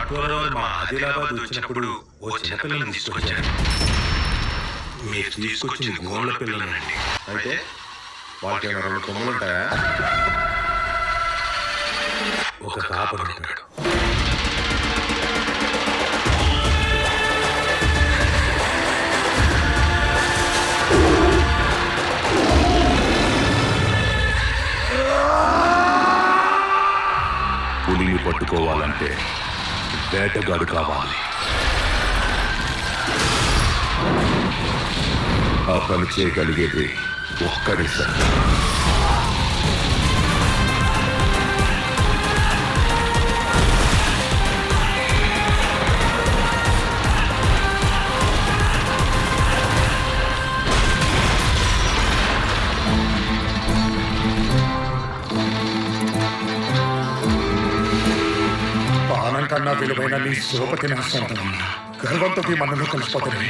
గోదావరి మా ఆదిలాబాద్ వచ్చినప్పుడు ఓ చిన్నపిల్లని తీసుకొచ్చారు. మీరు తీసుకొచ్చిన గోళ్ళ పిల్లలండి. అయితే వాళ్ళకి 2 కొమ్ములు ఉంటాయా? ఒక కాపరు ఉంటాడు. పులిని పట్టుకోవాలంటే వేటగాడు కావాలి. ఆ పని చేయగలిగేది ఒక్కడే సార్. ప్రాణం కన్నా విలువైన నీ సోపతి నా సొంతం. గర్వంతో ఈ మనలో కలిసిపోతుంది.